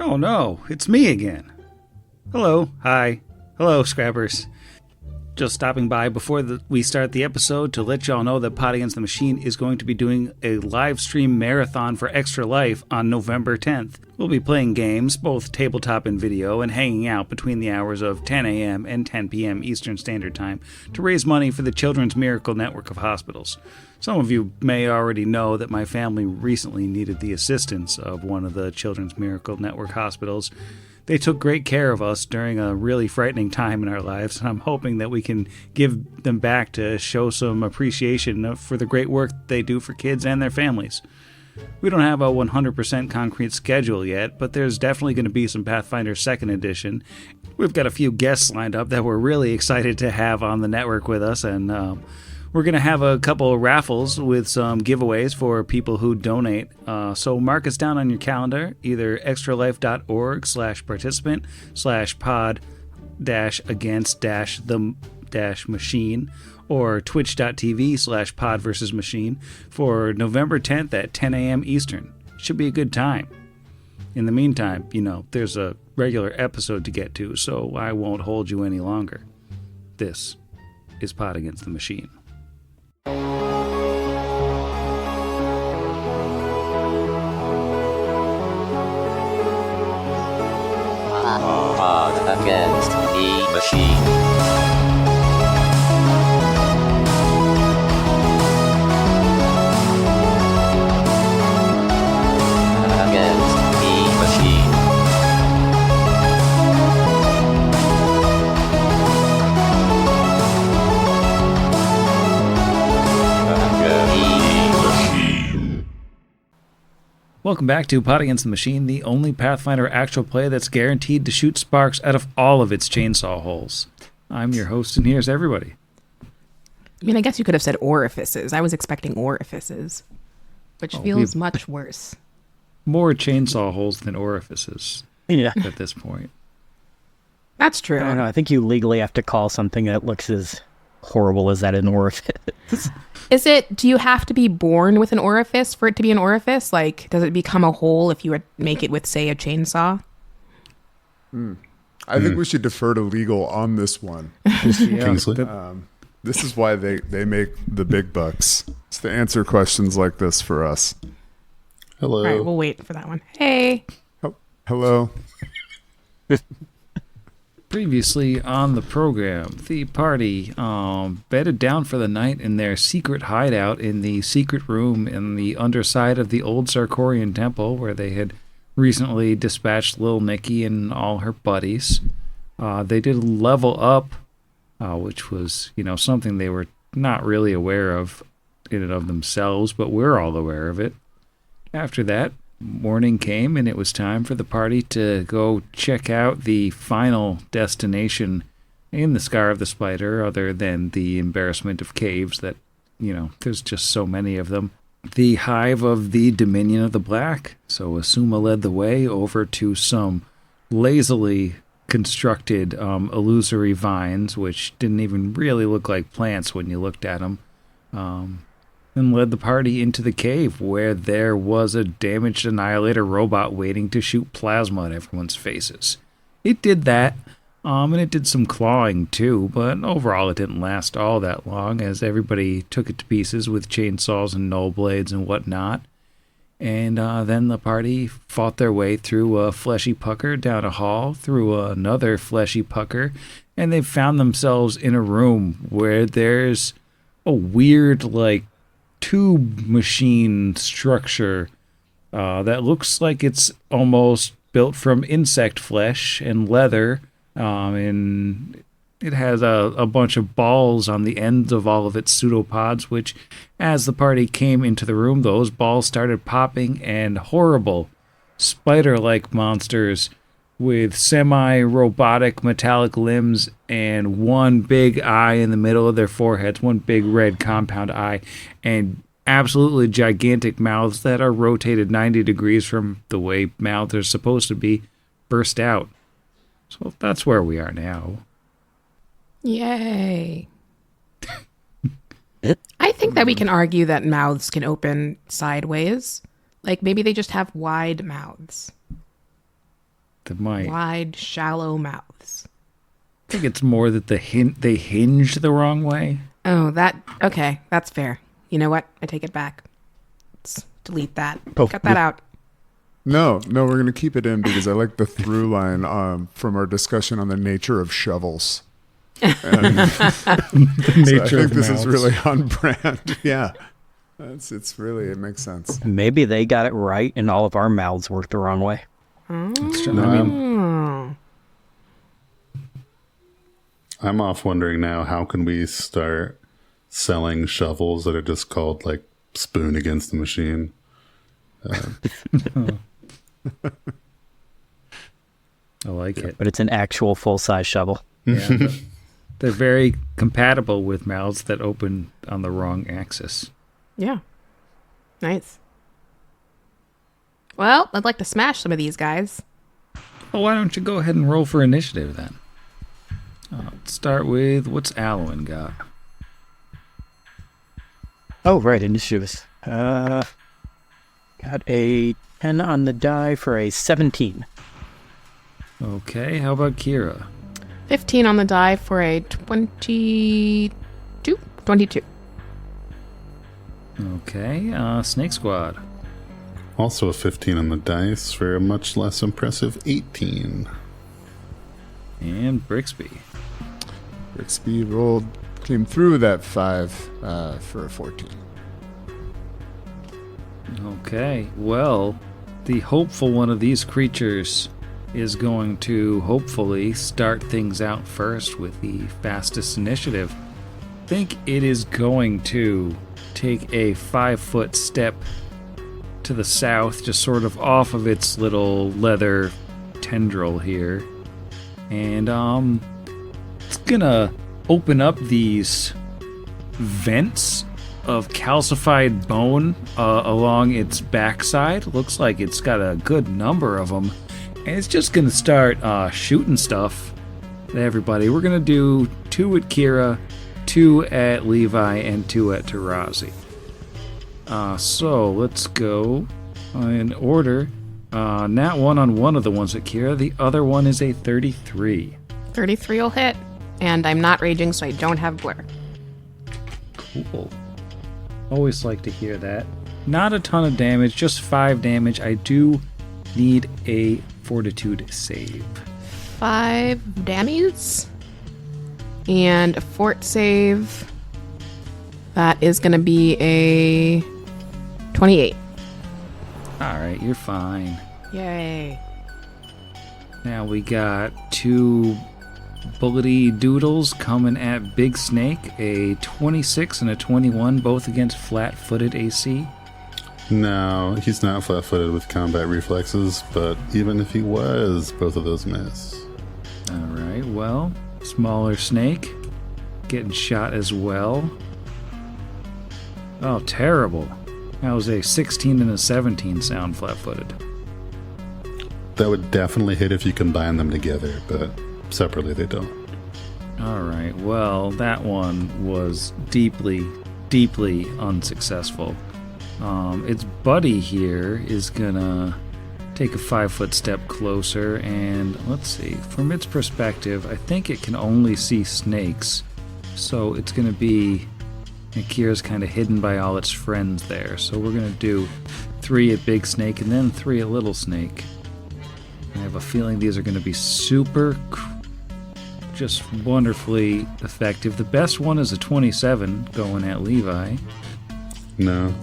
Oh no, it's me again. Hello, hi. Hello, Scrappers. Just stopping by before we start the episode to let y'all know that Pod Against the Machine is going to be doing a live stream marathon for Extra Life on November 10th. We'll be playing games, both tabletop and video, and hanging out between the hours of 10 a.m. and 10 p.m. Eastern Standard Time to raise money for the Children's Miracle Network of Hospitals. Some of you may already know that my family recently needed the assistance of one of the Children's Miracle Network hospitals. They took great care of us during a really frightening time in our lives, and I'm hoping that we can give them back to show some appreciation for the great work they do for kids and their families. We don't have a 100% concrete schedule yet, but there's definitely going to be some Pathfinder 2nd Edition. We've got a few guests lined up that we're really excited to have on the network with us, and we're going to have a couple of raffles with some giveaways for people who donate. So mark us down on your calendar, either extralife.org/participant/pod-against-the-machine or twitch.tv/pod-versus-machine for November 10th at 10 a.m. Eastern. Should be a good time. In the meantime, there's a regular episode to get to, so I won't hold you any longer. This is Pod Against the Machine. Pod Against the Machine. Against the Machine. Welcome back to Pod Against the Machine, the only Pathfinder actual play that's guaranteed to shoot sparks out of all of its chainsaw holes. I'm your host, and here's everybody. I mean, I guess you could have said orifices. I was expecting orifices, which feels much worse. More chainsaw holes than orifices at this point. That's true. I don't know. I think you legally have to call something that looks as horrible as that an orifice. Do you have to be born with an orifice for it to be an orifice? Like, does it become a hole if you make it with, say, a chainsaw? I think we should defer to legal on this one. Kingsley. This is why they make the big bucks. It's to answer questions like this for us. Hello. All right, we'll wait for that one. Hey. Hello. Previously on the program, the party bedded down for the night in their secret hideout in the secret room in the underside of the old Sarkorian temple, where they had recently dispatched Lil Nikki and all her buddies. They did level up, which was, something they were not really aware of in and of themselves, but we're all aware of it. After that, morning came, and it was time for the party to go check out the final destination in the Scar of the Spider, other than the embarrassment of caves that, there's just so many of them. The hive of the Dominion of the Black. So Asuma led the way over to some lazily constructed illusory vines, which didn't even really look like plants when you looked at them. And led the party into the cave, where there was a damaged Annihilator robot waiting to shoot plasma at everyone's faces. It did that, and it did some clawing too, but overall it didn't last all that long, as everybody took it to pieces with chainsaws and null blades and whatnot. And then the party fought their way through a fleshy pucker, down a hall, through another fleshy pucker, and they found themselves in a room where there's a weird, tube machine structure that looks like it's almost built from insect flesh and leather, and it has a bunch of balls on the ends of all of its pseudopods, which, as the party came into the room, those balls started popping, and horrible spider-like monsters with semi-robotic metallic limbs and one big eye in the middle of their foreheads, one big red compound eye, and absolutely gigantic mouths that are rotated 90 degrees from the way mouths are supposed to be, burst out. So that's where we are now. Yay. I think that we can argue that mouths can open sideways. Like, maybe they just have wide mouths. They might. Wide, shallow mouths. I think it's more that they hinge the wrong way. Oh, okay, that's fair. You know what? I take it back. Let's delete that. Oh, Cut that out. No, we're going to keep it in because I like the through line from our discussion on the nature of shovels. The So I nature think of this is mouths. really on brand. Yeah. It makes sense. Maybe they got it right and all of our mouths work the wrong way. It's true. No, I mean, I'm off wondering now, how can we start selling shovels that are just called like spoon against the machine? I like it. But it's an actual full-size shovel. Yeah, but they're very compatible with mouths that open on the wrong axis. Yeah. Nice. Well, I'd like to smash some of these guys. Well, why don't you go ahead and roll for initiative then? Let's start with what's Alwyn got? Oh, right, initiatives. Got a 10 on the die for a 17. Okay, how about Kira? 15 on the die for a 22. Okay, Snake Squad. Also a 15 on the dice for a much less impressive 18. And Brixby. Brixby came through that 5 for a 14. Okay, well, the hopeful one of these creatures is going to hopefully start things out first with the fastest initiative. I think it is going to take a 5-foot step to the south, just sort of off of its little leather tendril here. And it's gonna open up these vents of calcified bone along its backside. Looks like it's got a good number of them. And it's just gonna start shooting stuff at everybody. We're gonna do 2 at Kira, 2 at Levi, and 2 at Tarazi. So let's go in order. Nat 1 on one of the ones at Kira. The other one is a 33. 33 will hit. And I'm not raging, so I don't have blur. Cool. Always like to hear that. Not a ton of damage, just 5 damage. I do need a fortitude save. 5 dammies. And a fort save. That is going to be a 28. Alright, you're fine. Yay. Now we got 2 bullety doodles coming at Big Snake. A 26 and a 21, both against flat-footed AC. No, he's not flat-footed with combat reflexes, but even if he was, both of those miss. Alright, well, smaller snake getting shot as well. Oh, terrible. That was a 16 and a 17 sound flat-footed. That would definitely hit if you combine them together, but separately they don't. Alright, well, that one was deeply, deeply unsuccessful. Its buddy here is gonna take a 5-foot step closer, and let's see, from its perspective, I think it can only see snakes, so it's gonna be, Kira's kind of hidden by all its friends there, so we're gonna do 3 at Big Snake and then 3 at Little Snake. I have a feeling these are gonna be just wonderfully effective. The best one is a 27 going at Levi. No.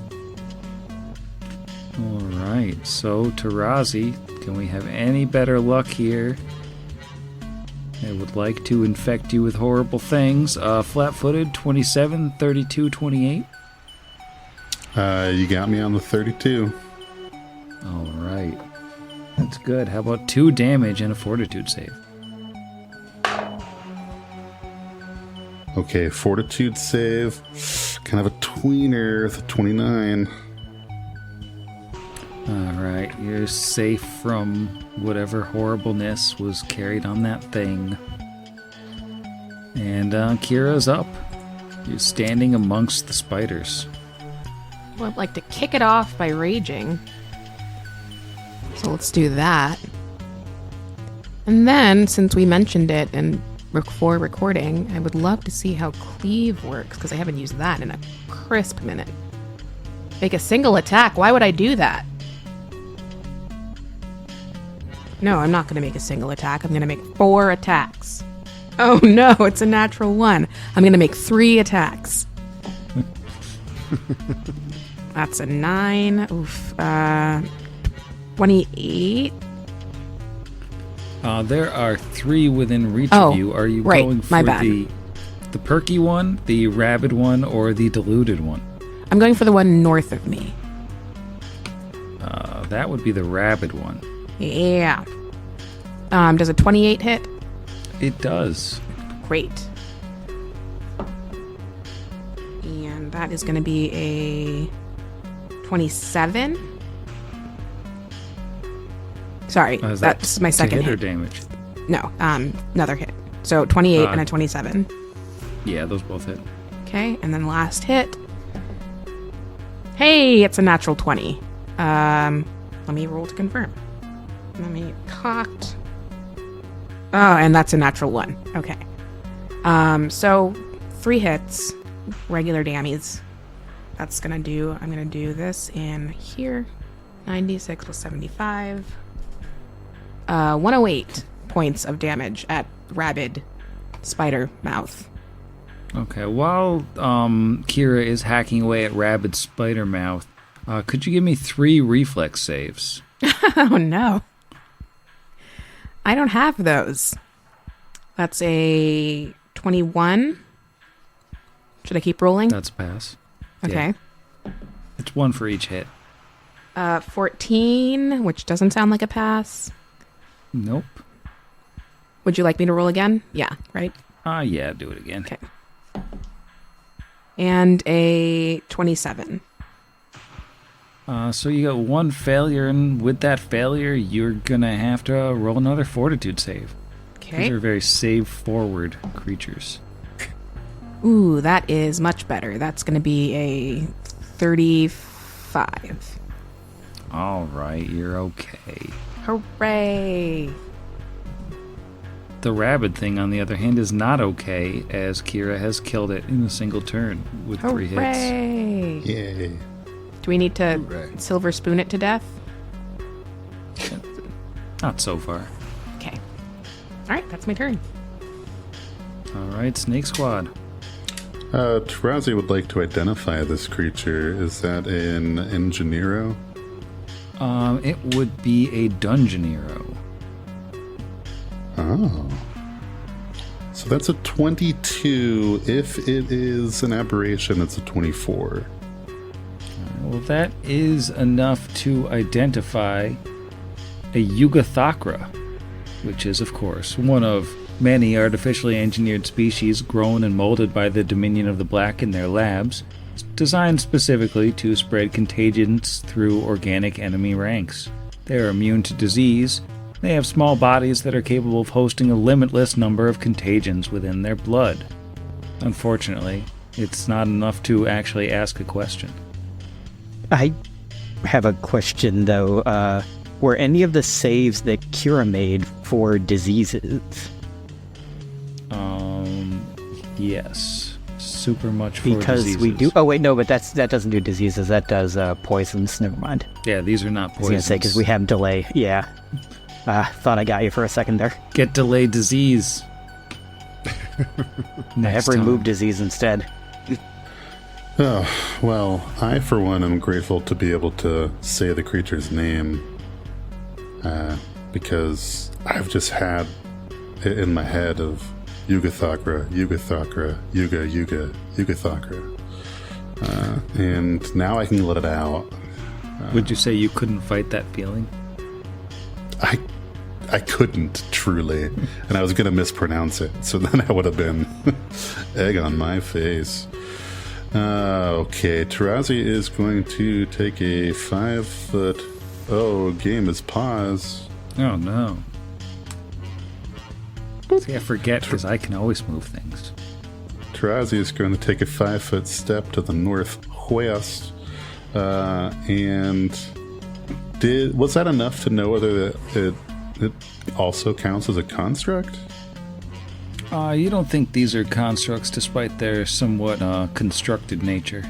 Alright, so Tarazi, can we have any better luck here? I would like to infect you with horrible things. Flat-footed, 27, 32, 28. You got me on the 32. Alright. That's good. How about 2 damage and a fortitude save? Okay, fortitude save. Kind of a tweener with a 29. Alright, you're safe from whatever horribleness was carried on that thing. And Kira's up. You're standing amongst the spiders. Well, I'd like to kick it off by raging. So let's do that. And then, since we mentioned it and before recording, I would love to see how cleave works, because I haven't used that in a crisp minute. Make a single attack. Why would I do that? No, I'm not going to make a single attack. I'm going to make 4 attacks. Oh no, it's a natural 1. I'm going to make 3 attacks. That's a 9. Oof. 28. There are 3 within reach Oh, of you. Are you right, going for my bad. the perky one, the rabid one, or the diluted one? I'm going for the one north of me. That would be the rabid one. Yeah. Does a 28 hit? It does. Great. And that is going to be a 27. Sorry, Is that's my to second hit or hit. damage? No, another hit. So 28 and a 27. Yeah, those both hit. Okay, and then last hit. Hey, it's a natural 20. Let me roll to confirm. Let me cocked. Oh, and that's a natural 1. Okay. So 3 hits, regular dammies. That's gonna do. I'm gonna do this in here. 96 plus 75. 108 points of damage at rabid spider mouth. Okay, while Kira is hacking away at rabid spider mouth, could you give me 3 reflex saves? Oh no. I don't have those. That's a 21. Should I keep rolling? That's a pass. Okay. Yeah. It's 1 for each hit. 14, which doesn't sound like a pass. Nope. Would you like me to roll again? Yeah, right? Yeah, do it again. Okay. And a 27. So you got 1 failure, and with that failure, you're gonna have to roll another fortitude save. Okay. These are very save-forward creatures. Ooh, that is much better. That's going to be a 35. All right, you're okay. Hooray! The rabid thing, on the other hand, is not okay, as Kira has killed it in a single turn with 3 hits. Hooray! Yay. Do we need to Hooray. silver spoon it to death? Not so far. Okay. All right, that's my turn. All right, Snake Squad. Tarazi would like to identify this creature. Is that an Engineero? It would be a Dungeoneero. Oh. So that's a 22. If it is an aberration, it's a 24. Well, that is enough to identify a Yugathakra, which is, of course, one of many artificially engineered species grown and molded by the Dominion of the Black in their labs, designed specifically to spread contagions through organic enemy ranks. They are immune to disease. They have small bodies that are capable of hosting a limitless number of contagions within their blood. Unfortunately, it's not enough to actually ask a question. I have a question, though. Were any of the saves that Kira made for diseases? Yes. Super much for Because diseases. we do... Oh, wait, no, but that doesn't do diseases. That does poisons. Never mind. Yeah, these are not I was poisons. going to say, because we have delay. Yeah. Thought I got you for a second there. Get delayed disease. I have removed disease instead. Oh, well, I, for one, am grateful to be able to say the creature's name. Because I've just had it in my head of Yugathakra, Yugathakra, Yugathakra. And now I can let it out. Would you say you couldn't fight that feeling? I couldn't, truly. And I was going to mispronounce it. So then I would have been egg on my face. Okay, Tarazi is going to take a 5-foot... Oh, game is pause. Oh, no. See, I forget because I can always move things. Tarazi is going to take a 5-foot step to the northwest. And was that enough to know whether it it also counts as a construct? You don't think these are constructs despite their somewhat constructed nature.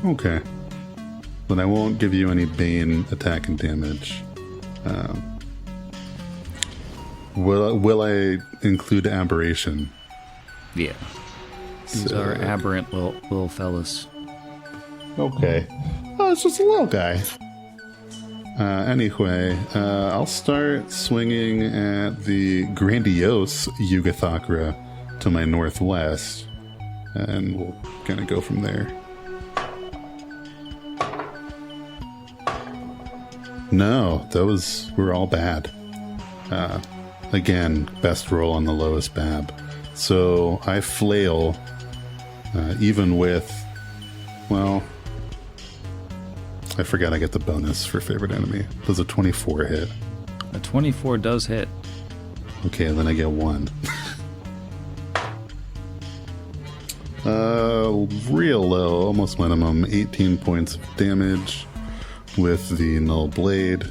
Okay. Then I won't give you any Bane attack and damage. Will I include Aberration? Yeah. These are aberrant little fellas. Okay. Oh, it's just a little guy. Anyway, I'll start swinging at the grandiose Yugathakra to my northwest, and we'll kind of go from there. No, those were all bad. Again, best roll on the lowest BAB. So I flail, even with, well, I forgot I get the bonus for favorite enemy. Does a 24 hit? A 24 does hit. Okay, then I get 1. Real low, almost minimum, 18 points of damage with the null blade.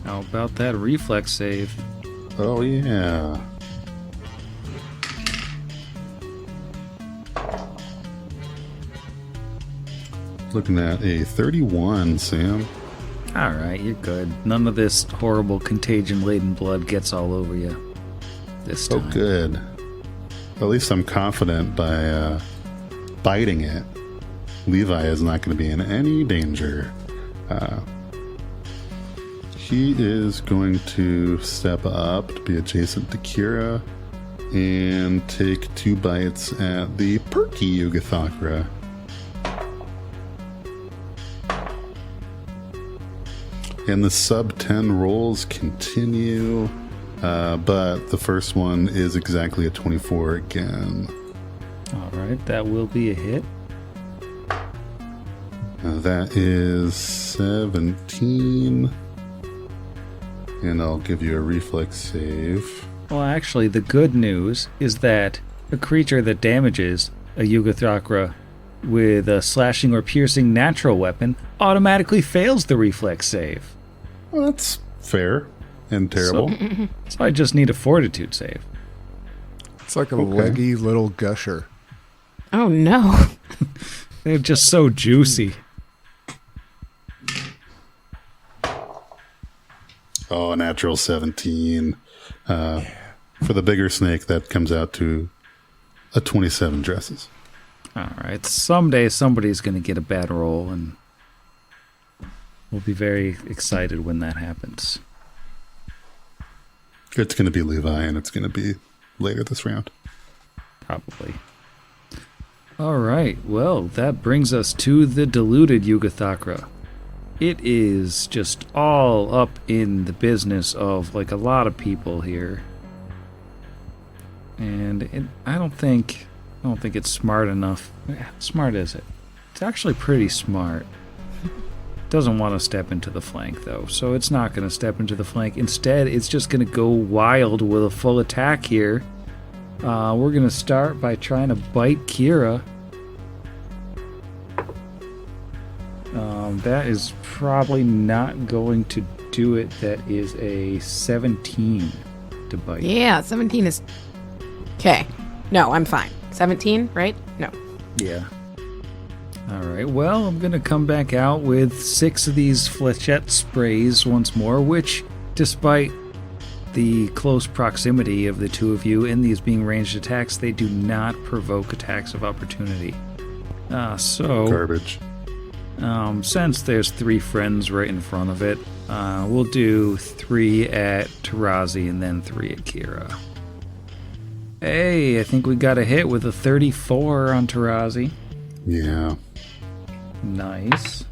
How about that reflex save? Oh yeah. Looking at a 31, Sam. Alright, you're good. None of this horrible contagion-laden blood gets all over you this Oh, time. good. At least I'm confident by biting it. Levi is not going to be in any danger. He is going to step up to be adjacent to Kira and take 2 bites at the perky Yugathakra. And the sub 10 rolls continue, but the first one is exactly a 24 again. Alright, that will be a hit. That is 17. And I'll give you a reflex save. Well, actually, the good news is that a creature that damages a Yugathakra with a slashing or piercing natural weapon automatically fails the reflex save. Well, that's fair and terrible. So I just need a fortitude save. It's like a Okay. leggy little gusher. Oh no. They're just so juicy. Oh, natural 17. For the bigger snake, that comes out to a 27 dresses. Alright, someday somebody's going to get a bad roll, and we'll be very excited when that happens. It's going to be Levi, and it's going to be later this round. Probably. Alright, well, that brings us to the diluted Yugathakra. It is just all up in the business of, like, a lot of people here. And I don't think it's smart enough. How smart is it? It's actually pretty smart. Doesn't want to step into the flank, though, so it's not going to step into the flank. Instead, it's just going to go wild with a full attack here. We're going to start by trying to bite Kira. That is probably not going to do it. That is a 17 to bite. Yeah, 17 is... Okay. No, I'm fine. 17, right? No. Yeah. Alright, well, I'm going to come back out with 6 of these flechette sprays once more, which, despite the close proximity of the two of you and these being ranged attacks, they do not provoke attacks of opportunity. Garbage. Since there's 3 friends right in front of it, we'll do 3 at Tarazi and then 3 at Kira. Hey, I think we got a hit with a 34 on Tarazi. Yeah. Nice.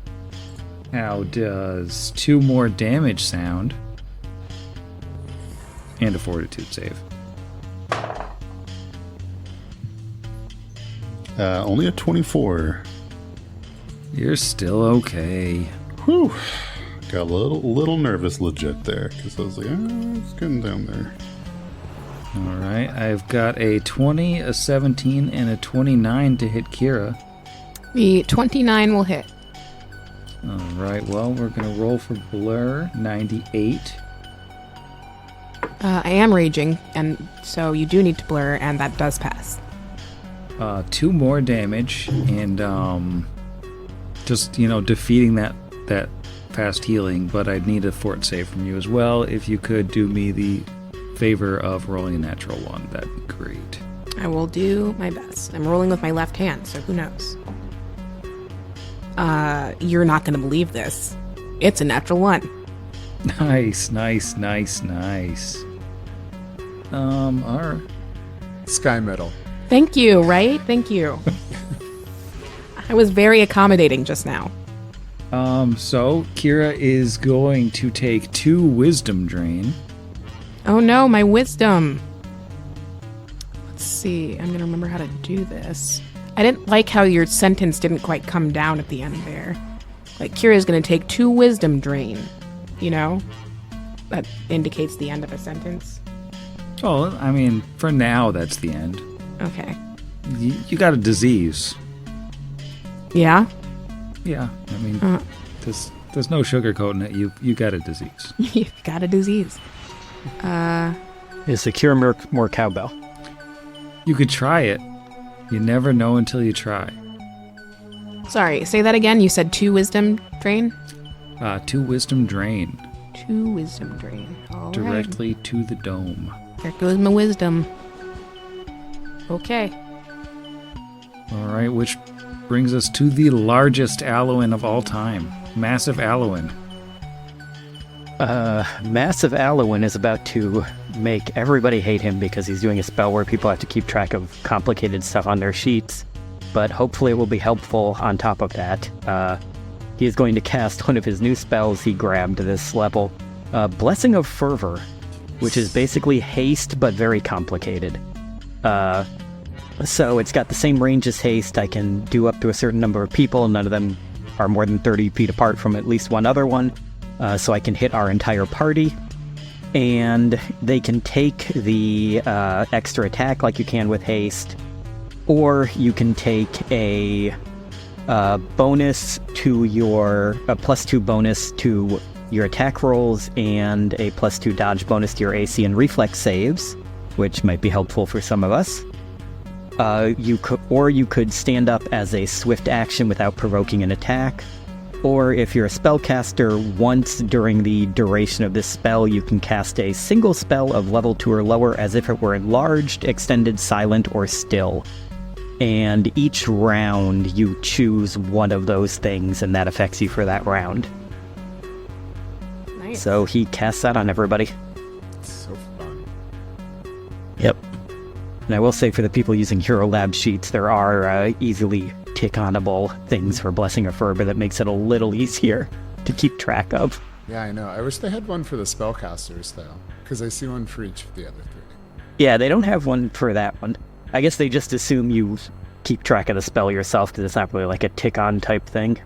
How does 2 more damage sound? And a fortitude save. Only a 24. You're still okay. Whew. Got a little nervous legit there, because I was like, it's getting down there. Alright, I've got a 20, a 17, and a 29 to hit Kira. The 29 will hit. Alright, well, we're going to roll for Blur, 98. I am raging, and so you do need to blur, and that does pass. 2 more damage, and just defeating that fast healing. But I'd need a fort save from you as well. If you could do me the favor of rolling a natural 1, that'd be great. I will do my best. I'm rolling with my left hand, so who knows? You're not going to believe this. It's a natural 1. Nice. Alright. Sky Medal. Thank you, right? Thank you. I was very accommodating just now. So Kira is going to take 2 wisdom drain. Oh no, my wisdom. Let's see. I'm going to remember how to do this. I didn't like how your sentence didn't quite come down at the end there. Like, Kira's going to take 2 wisdom drain. You know? That indicates the end of a sentence. Oh, I mean, for now, that's the end. Okay. You got a disease. Yeah? Yeah, I mean, there's no sugarcoating it. You got a disease. You've got a disease. Is the cure more cowbell? You could try it. You never know until you try. Sorry, say that again. You said 2 wisdom drain? 2 wisdom drain. 2 wisdom drain. All right. Directly to the dome. There goes my wisdom. Okay. All right, which brings us to the largest Alloin of all time. Massive Alloin. Massive Alloin is about to make everybody hate him because he's doing a spell where people have to keep track of complicated stuff on their sheets. But hopefully it will be helpful on top of that. He is going to cast one of his new spells he grabbed this level. Blessing of Fervor, which is basically haste but very complicated. So it's got the same range as haste. I can do up to a certain number of people. None of them are more than 30 feet apart from at least one other one. So I can hit our entire party. And they can take the extra attack like you can with haste. Or you can take a bonus to your... a +2 bonus to your attack rolls and a +2 dodge bonus to your AC and reflex saves, which might be helpful for some of us. You could stand up as a swift action without provoking an attack. Or if you're a spellcaster, once during the duration of this spell, you can cast a single spell of level 2 or lower as if it were enlarged, extended, silent, or still. And each round, you choose one of those things, and that affects you for that round. Nice. So he casts that on everybody. So fun. Yep. And I will say for the people using Hero Lab sheets, there are easily tick-onable things for Blessing of Fervor that makes it a little easier to keep track of. Yeah, I know. I wish they had one for the spellcasters, though, because I see one for each of the other 3. Yeah, they don't have one for that one. I guess they just assume you keep track of the spell yourself because it's not really like a tick-on type thing.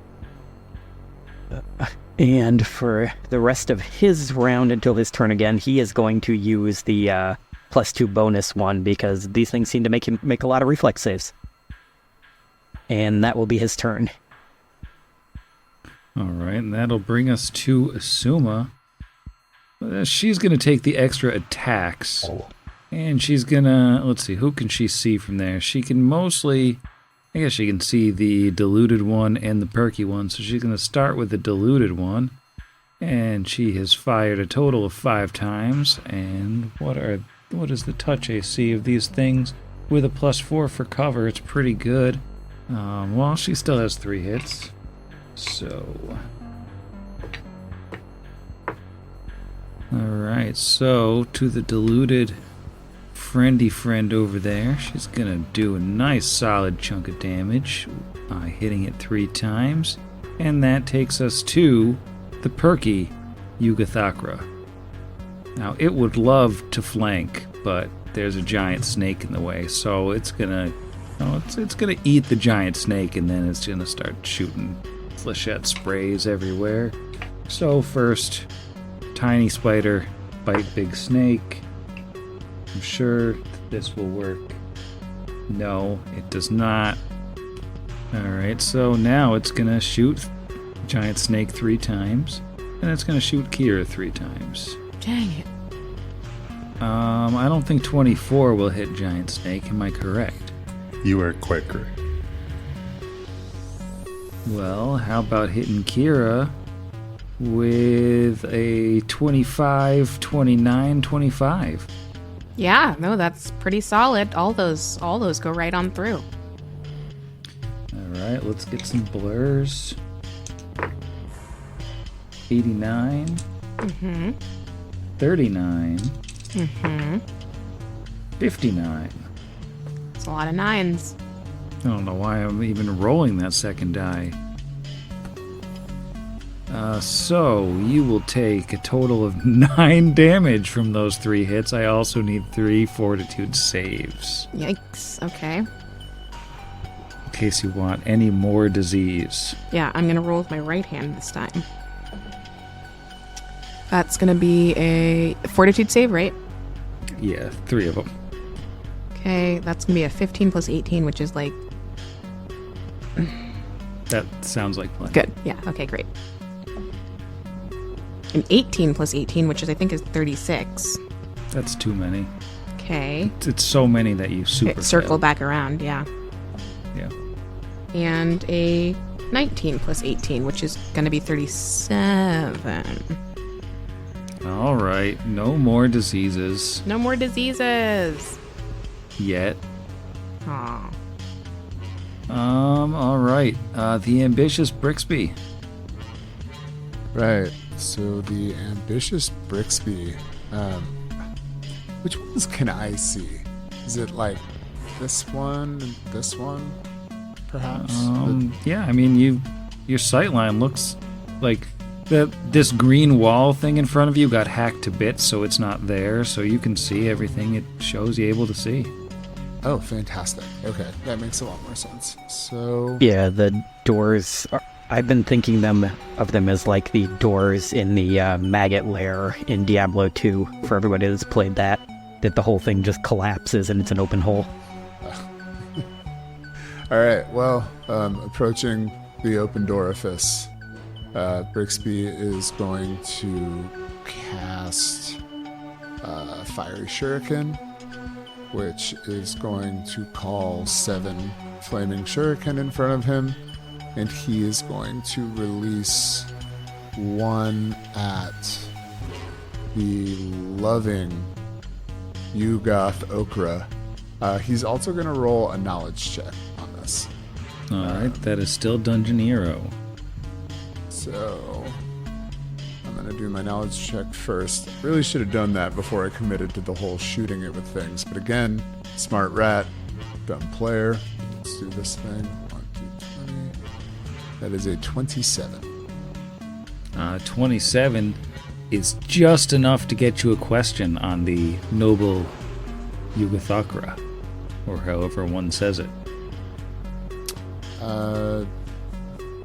And for the rest of his round until his turn again, he is going to use the +2 bonus one because these things seem to make him make a lot of reflex saves. And that will be his turn. All right, and that'll bring us to Asuma. She's going to take the extra attacks. And she's going to... let's see, who can she see from there? She can mostly... I guess she can see the diluted one and the perky one. So she's going to start with the diluted one. And she has fired a total of 5 times. And what is the touch AC of these things? With a +4 for cover, it's pretty good. Well, she still has 3 hits. So... alright, so to the diluted friendy friend over there, she's gonna do a nice solid chunk of damage, hitting it 3 times. And that takes us to the perky Yugathakra. Now, it would love to flank, but there's a giant snake in the way, so it's gonna eat the giant snake, and then it's gonna start shooting flechette sprays everywhere. So first, tiny spider bite big snake. I'm sure this will work. No, it does not. Alright, so now it's gonna shoot giant snake 3 times, and it's gonna shoot Kira 3 times. Dang it. I don't think 24 will hit Giant Snake. Am I correct? You are quite correct. Well, how about hitting Kira with a 25, 29, 25? Yeah, no, that's pretty solid. All those go right on through. All right, let's get some blurs. 89. Mm-hmm. 39. Mm-hmm. 59. It's a lot of nines. I don't know why I'm even rolling that second die. So you will take a total of 9 damage from those 3 hits. I also need 3 fortitude saves Yikes. Okay. in case you want any more disease. Yeah, I'm gonna roll with my right hand this time. That's gonna be a fortitude save, right? Yeah, 3 of them. Okay, that's gonna be a 15 plus 18, which is like That sounds like fun. good. Yeah. Okay, great. An 18 plus 18, which is I think is 36. That's too many. Okay. It's so many that you super Circle fail. back around. Yeah. Yeah. And a 19 plus 18, which is gonna be 37. All right, no more diseases No more diseases. yet. Aw. All right. The ambitious Brixby. Right. So the ambitious Brixby. Which ones can I see? Is it like this one and this one, perhaps? Yeah, I mean, your sightline looks like this green wall thing in front of you got hacked to bits, so it's not there. So you can see everything it shows you able to see. Oh, fantastic. Okay, that makes a lot more sense. So Yeah, the doors. I've been thinking of them as like the doors in the maggot lair in Diablo 2. For everybody that's played that the whole thing just collapses and it's an open hole. all right. Well, approaching the open orifice, Brixby is going to cast Fiery Shuriken, which is going to call 7 flaming shuriken in front of him, and he is going to release 1 at the loving Yugoth Okra. He's also going to roll a knowledge check on this. All right, that is still Dungeon Hero. So I'm going to do my knowledge check first. Really should have done that before I committed to the whole shooting it with things. But again, smart rat, dumb player. Let's do this thing. 1, 2, 20. That is a 27. 27 is just enough to get you a question on the noble Yugothakra, or however one says it.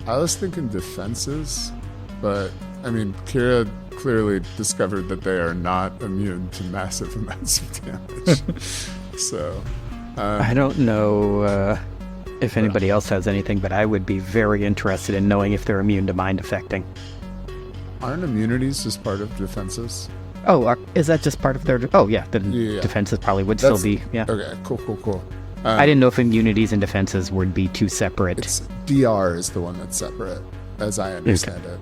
I was thinking defenses, but I mean, Kira clearly discovered that they are not immune to massive amounts of damage. So, I don't know if anybody else has anything, but I would be very interested in knowing if they're immune to mind affecting. aren't immunities just part of defenses? Oh, is that just part of their... Oh, yeah, the Yeah. defenses probably would still be, yeah. Okay, cool. I didn't know if immunities and defenses would be two separate. It's DR is the one that's separate, as I understand it.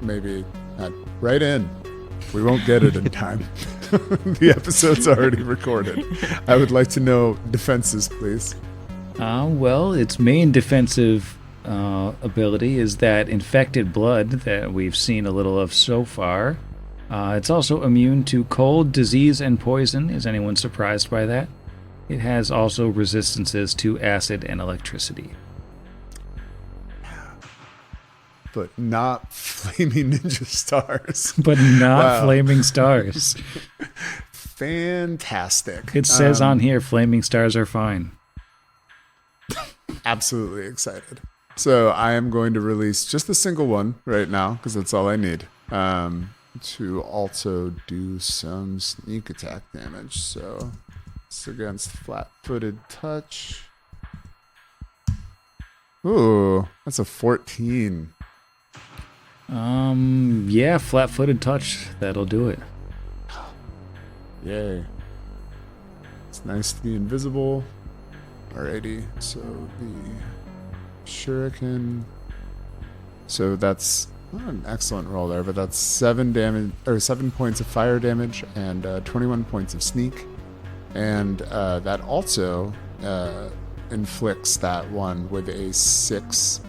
Maybe not. Right in. We won't get it in time. The episode's already recorded. I would like to know defenses, please. Well, its main defensive ability is that infected blood that we've seen a little of so far. It's also immune to cold, disease, and poison. Is anyone surprised by that? It has also resistances to acid and electricity. But not flaming ninja stars. But not Wow. flaming stars. Fantastic. It says on here, flaming stars are fine. Absolutely excited. So I am going to release just a single one right now, because that's all I need, to also do some sneak attack damage. So it's against flat-footed touch. Ooh, that's a 14. Yeah, flat-footed touch. That'll do it. Yay. It's nice to be invisible. Alrighty, so the shuriken. So that's not an excellent roll there, but that's 7 damage or 7 points of fire damage and 21 points of sneak, and that also inflicts that one with a 6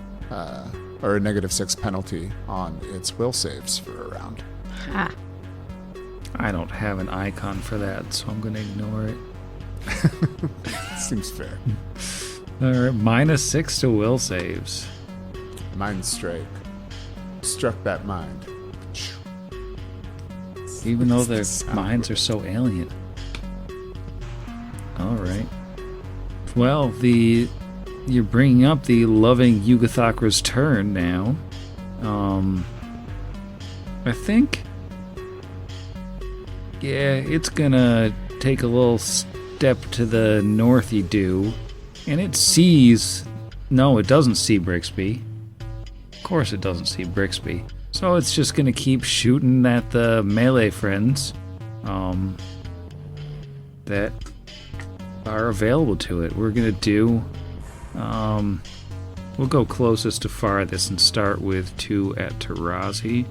or a -6 penalty on its will saves for a round. Ah. I don't have an icon for that, so I'm going to ignore it. Seems fair. All right, -6 to will saves. Mind strike. Struck that mind. Even though their minds are so alien. All right. Well, you're bringing up the loving Yugathakra's turn now. I think, yeah, it's gonna take a little step to the northy do, and it sees. No, it doesn't see Brixby. Of course, it doesn't see Brixby. So it's just gonna keep shooting at the melee friends that are available to it. We're gonna do. We'll go closest to farthest and start with 2 at Tarazi.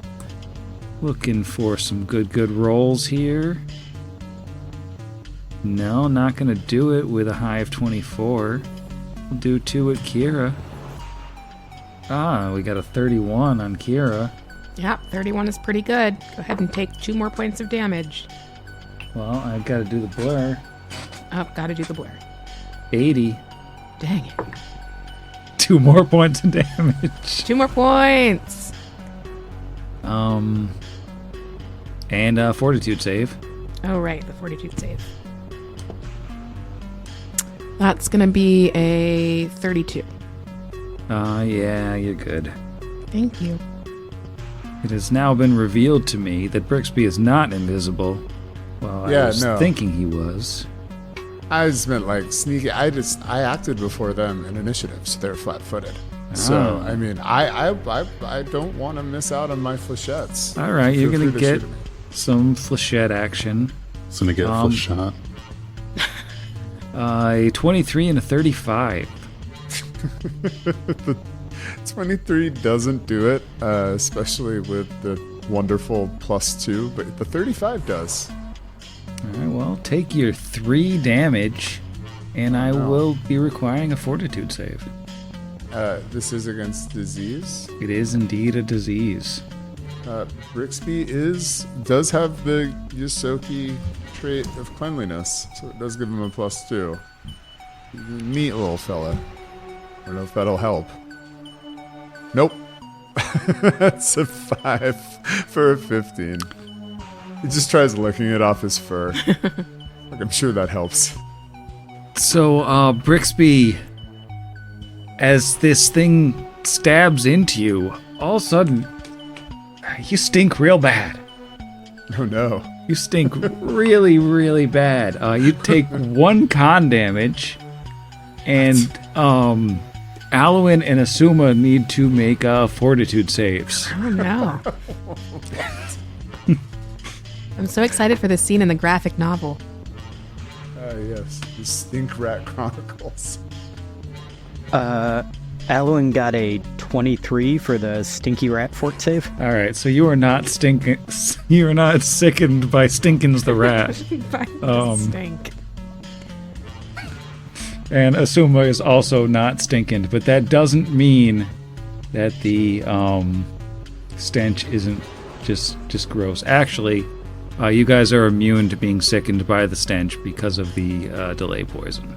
Looking for some good rolls here. No, not gonna do it with a high of 24. We'll do 2 at Kira. Ah, we got a 31 on Kira. Yeah, 31 is pretty good. Go ahead and take 2 more points of damage. Well, I've got to do the blur. Oh, gotta do the blur. 80. Dang it. 2 more points of damage. 2 more points. And fortitude save. Oh, right, the fortitude save. That's gonna be a 32. Yeah, you're good. Thank you. It has now been revealed to me that Brixby is not invisible. Well, I was thinking he was. I just meant like sneaky. I acted before them in initiative, so they're flat-footed. So I mean, I don't want to miss out on my flechettes. All right, Feel you're gonna free to get shoot at me. some flechette action. It's gonna get full shot. A 23 and a 35. 23 doesn't do it, especially with the wonderful +2, but the 35 does. All right, well, take your 3 damage, and I will be requiring a fortitude save. This is against disease. It is indeed a disease. Brixby does have the Yosoki trait of cleanliness, so it does give him a +2. He's a neat little fella. I don't know if that'll help. Nope. That's a 5 for a 15. He just tries licking it off his fur. Like, I'm sure that helps. So, Brixby, as this thing stabs into you, all of a sudden, you stink real bad. Oh no. You stink really, really bad. You take 1 con damage, and Alwyn and Asuma need to make fortitude saves. Oh, no. I'm so excited for this scene in the graphic novel. Yes. The Stink Rat Chronicles. Alwyn got a 23 for the Stinky Rat fort save. All right, so you are not stinking. You are not sickened by Stinkins the Rat. Stink. And Asuma is also not stinkened, but that doesn't mean that the stench isn't just gross. Actually, you guys are immune to being sickened by the stench because of the delay poison.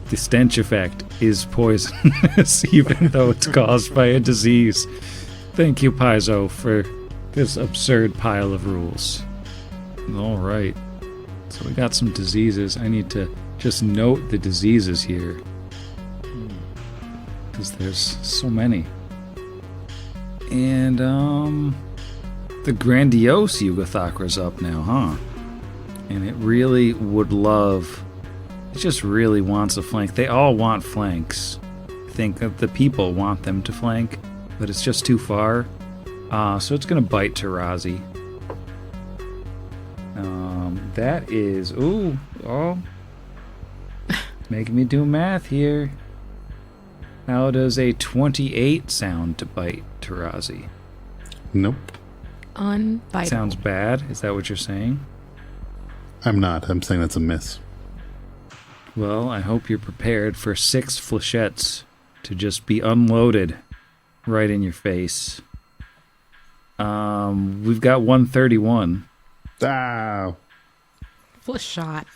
The stench effect is poisonous, even though it's caused by a disease. Thank you, Paizo, for this absurd pile of rules. All right. So we got some diseases. I need to just note the diseases here, because there's so many. And, the grandiose Yugathakra's up now, huh? And it really would love... It just really wants a flank. They all want flanks. I think that the people want them to flank, but it's just too far. So it's going to bite Tarazi. That is... Ooh. Oh. Making me do math here. How does a 28 sound to bite, Tarazi? Nope. Unbiteable. Sounds bad. Is that what you're saying? I'm not. I'm saying that's a miss. Well, I hope you're prepared for 6 flechettes to just be unloaded right in your face. We've got 131. Ah! Full shot.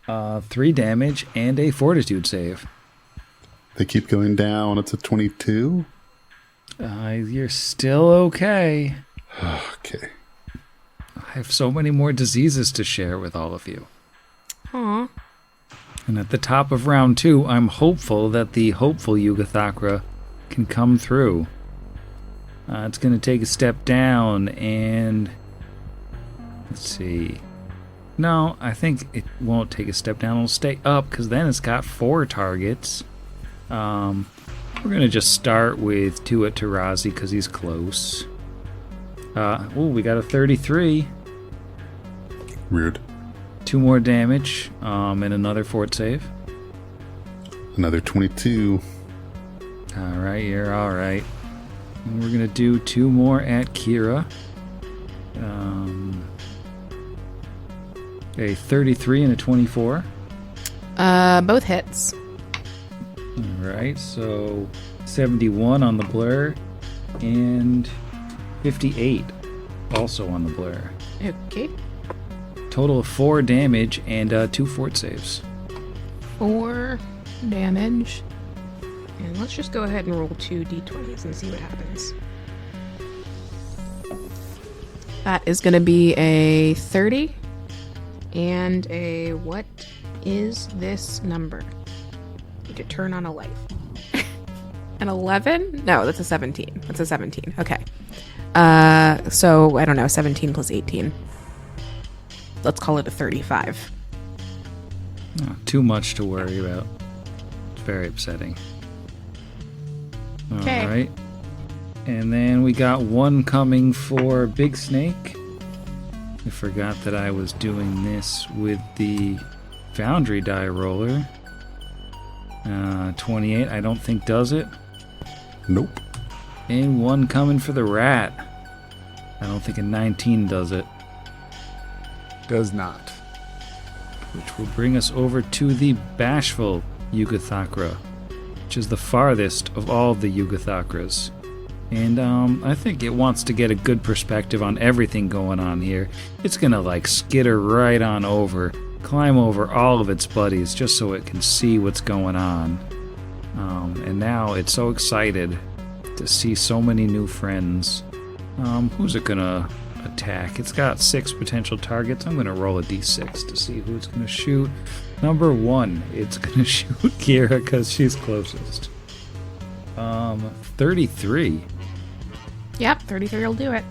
3 damage and a fortitude save. They keep going down. It's a 22. You're still okay. Okay. I have so many more diseases to share with all of you. Aw. And at the top of round 2, I'm hopeful that the hopeful Yugathakra can come through. It's going to take a step down and... Let's see. No, I think it won't take a step down. It'll stay up because then it's got 4 targets. We're going to just start with 2 at Tarazi because he's close. We got a 33. Rude. 2 more damage, and another fort save. Another 22. Alright, you're alright. And we're gonna do 2 more at Kira. A 33 and a 24. Both hits. Alright, so 71 on the blur, and 58 also on the blur. Okay. Total of 4 damage and 2 fort saves. 4 damage. And let's just go ahead and roll 2 d20s and see what happens. That is going to be a 30 and a... What is this number? Need to turn on a light. An 11? No, that's a 17. That's a 17. Okay. So, I don't know, 17 plus 18. Let's call it a 35. Oh, too much to worry about. It's very upsetting. Okay. Alright. And then we got 1 coming for Big Snake. I forgot that I was doing this with the Foundry die roller. 28, I don't think does it. Nope. And 1 coming for the rat. I don't think a 19 does it. Does not. Which will bring us over to the Bashful Yugathakra, which is the farthest of all the Yugathakras. And I think it wants to get a good perspective on everything going on here. It's gonna like skitter right on over, climb over all of its buddies just so it can see what's going on. And now it's so excited to see so many new friends. Who's it gonna attack? It's got 6 potential targets. I'm gonna roll a d6 to see who it's gonna shoot. Number 1, it's gonna shoot Kira because she's closest. 33. Yep, 33 will do it.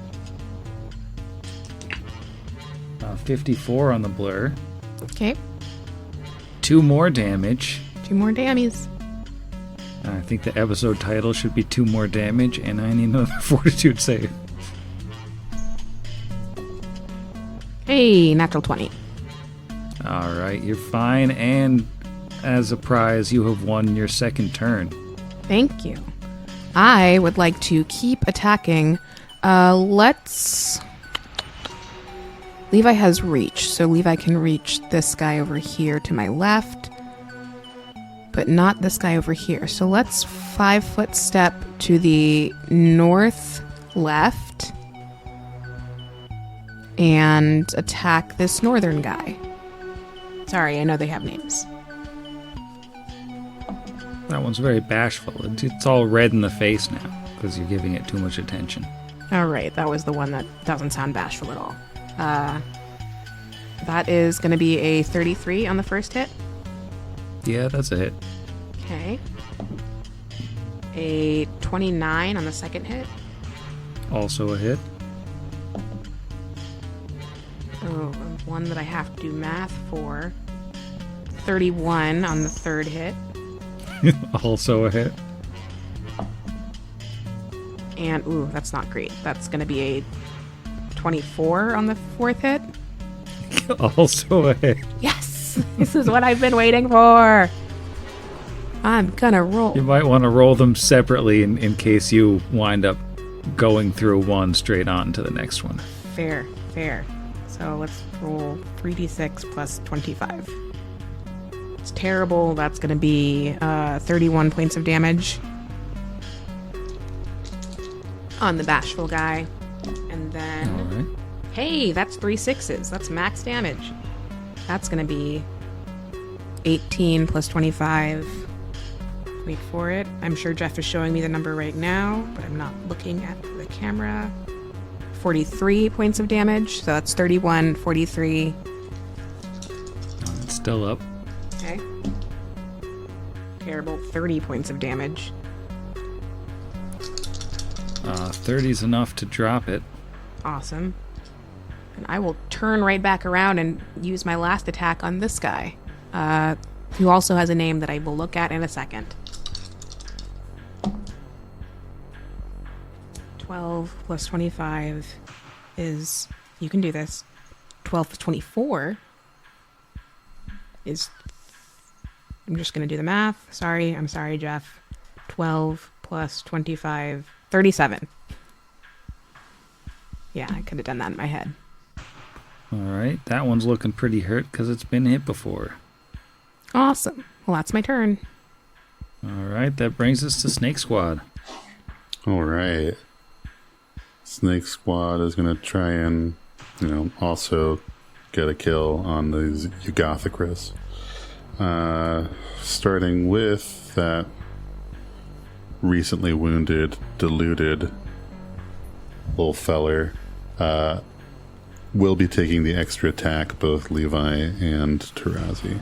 54 on the blur. Okay. 2 more damage. 2 more dammies. I think the episode title should be 2 more damage, and I need another fortitude save. Hey, natural 20. Alright, you're fine, and as a prize, you have won your 2nd turn. Thank you. I would like to keep attacking. Let's... Levi has reach, so Levi can reach this guy over here to my left, but not this guy over here. So let's 5-foot step to the north left and attack this northern guy. Sorry, I know they have names. That one's very bashful. It's all red in the face now because you're giving it too much attention. All right, that was the one that doesn't sound bashful at all. That is going to be a 33 on the first hit. Yeah, that's a hit. Okay. A 29 on the second hit. Also a hit. Oh, one that I have to do math for. 31 on the third hit. Also a hit. And, ooh, that's not great. That's going to be a 24 on the fourth hit. Also a hit. Yes! This is what I've been waiting for. I'm gonna roll. You might want to roll them separately in case you wind up going through one straight on to the next one. Fair. So let's roll 3d6 plus 25. It's terrible. That's gonna be 31 points of damage on the bashful guy. And then, All right. hey, that's 3 6s. That's max damage. That's gonna be 18 plus 25. Wait for it. I'm sure Jeff is showing me the number right now, but I'm not looking at the camera. 43 points of damage. So that's 31, 43. It's still up. Okay. Terrible. 30 points of damage. 30's enough to drop it. Awesome. And I will turn right back around and use my last attack on this guy, who also has a name that I will look at in a second. 12 plus 25 is... You can do this. 12 plus 24 is... I'm just going to do the math. I'm sorry, Jeff. 12 plus 25... 37. Yeah, I could have done that in my head. All right. That one's looking pretty hurt because it's been hit before. Awesome. Well, that's my turn. All right. That brings us to Snake Squad. All right. Snake Squad is going to try and, also get a kill on these Eugothicus. Starting with that recently wounded, deluded little feller. Will be taking the extra attack, both Levi and Tarazi.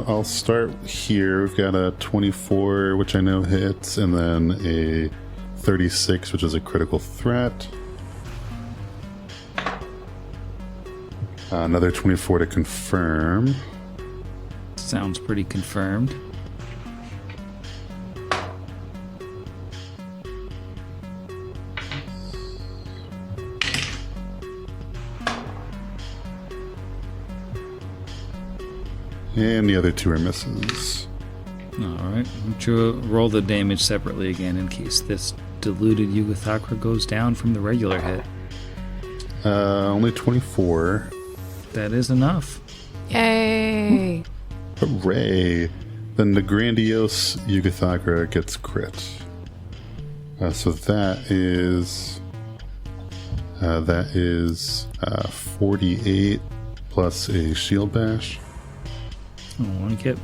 I'll start here. We've got a 24, which I know hits, and then a 36, which is a critical threat. Another 24 to confirm. Sounds pretty confirmed. And the other two are misses. All right. Roll the damage separately again in case this deluded Yugothakra goes down from the regular hit. Only 24. That is enough. Yay! Hooray! Then the grandiose Yugothakra gets crit. So that is 48 plus a shield bash. Oh, one kit.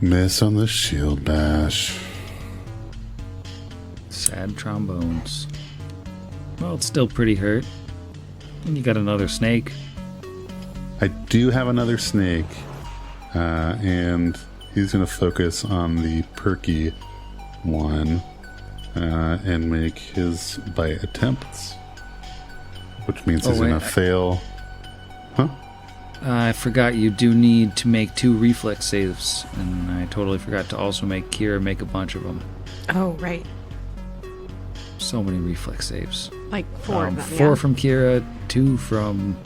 Miss on the shield bash. Sad trombones. Well, it's still pretty hurt. And you got another snake. I do have another snake, and he's going to focus on the perky one and make his bite attempts, which means he's going to fail. Huh? I forgot you do need to make 2 reflex saves, and I totally forgot to also make Kira make a bunch of them. Oh, right. So many reflex saves. Like 4 of them, 4 yeah. from Kira, 2 from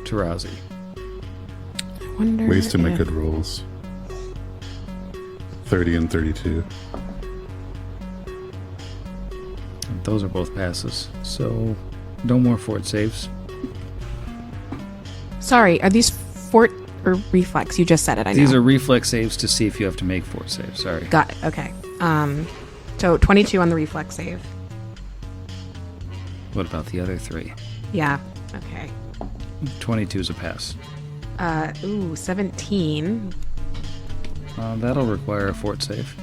Tarazi. I wonder Ways to make if- good rolls. 30 and 32. Those are both passes, so no more fort saves. Sorry, are these fort or reflex? You just said it, I know. These are reflex saves to see if you have to make fort saves. Sorry. Got it, okay. So 22 on the reflex save. What about the other 3? Yeah, okay. 22 is a pass. 17. That'll require a fort save.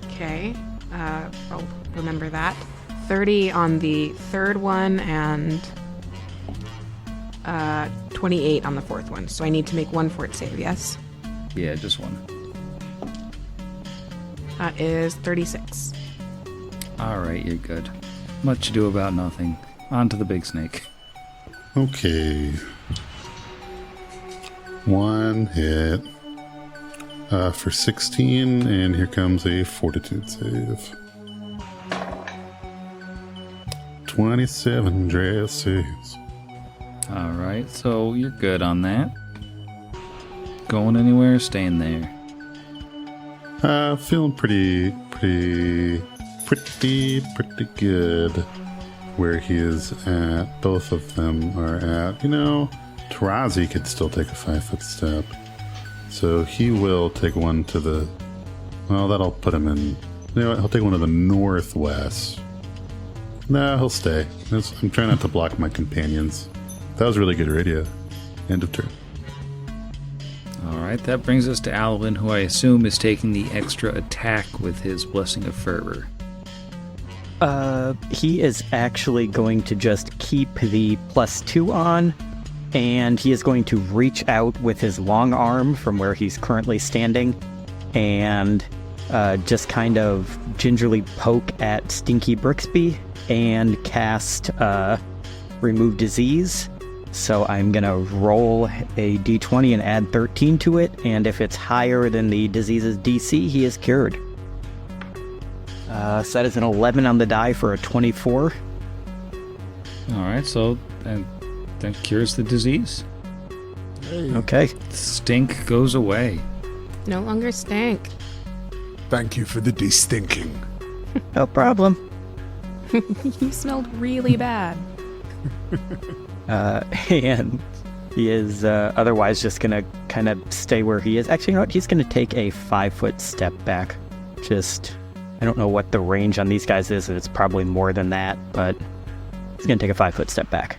Okay, I'll remember that. 30 on the third one and 28 on the fourth one. So I need to make 1 fort save, yes? Yeah, just 1. That is 36. All right, you're good. Much ado about nothing. On to the big snake. Okay. 1 hit. for 16, and here comes a fortitude save. 27 dress saves. All right, so you're good on that. Going anywhere, or staying there? Feeling pretty good where he is at. Both of them are at. Tarazi could still take a 5-foot step. So he will take one to the... Well, that'll put him in... He'll take one to the northwest. No, he'll stay. I'm trying not to block my companions. That was really good radio. End of turn. All right, that brings us to Alwyn, who I assume is taking the extra attack with his Blessing of Fervor. He is actually going to just keep the +2 on, and he is going to reach out with his long arm from where he's currently standing and just kind of gingerly poke at Stinky Brixby and cast Remove Disease. So I'm going to roll a d20 and add 13 to it, and if it's higher than the disease's DC, he is cured. So that is an 11 on the die for a 24. All right, so that cures the disease. Hey, Okay. Stink goes away. No longer stink. thank you for the de-stinking. No problem. You smelled really bad. And he is otherwise just going to kind of stay where he is. Actually, you know what? He's going to take a 5-foot step back. I don't know what the range on these guys is. It's probably more than that, but he's going to take a 5-foot step back.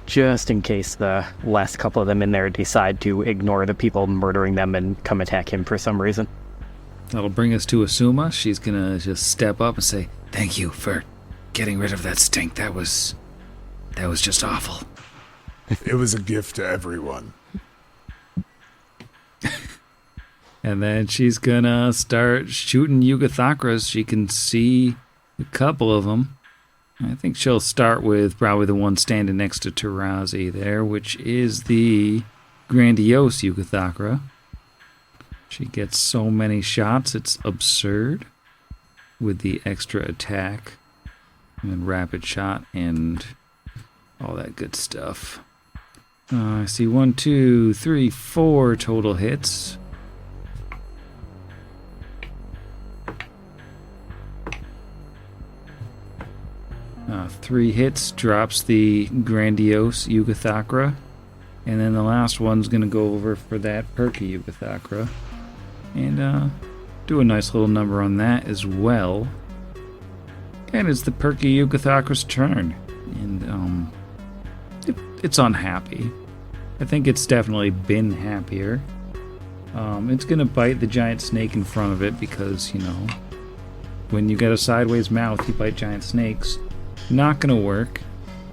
Just in case the last couple of them in there decide to ignore the people murdering them and come attack him for some reason. That'll bring us to Asuma. She's going to just step up and say, "Thank you for getting rid of that stink. That was just awful." It was a gift to everyone. And then she's gonna start shooting Yugathakras. She can see a couple of them. I think she'll start with probably the one standing next to Tarazi there, which is the grandiose Yugathakra. She gets so many shots, it's absurd, with the extra attack and rapid shot and all that good stuff. I see 1, 2, 3, 4 total hits. Three hits drops the grandiose Yugathakra, and then the last one's going to go over for that perky Yugathakra, and do a nice little number on that as well. And it's the perky Yugathakra's turn, and it's unhappy. I think it's definitely been happier. It's going to bite the giant snake in front of it because, when you get a sideways mouth, you bite giant snakes. Not going to work.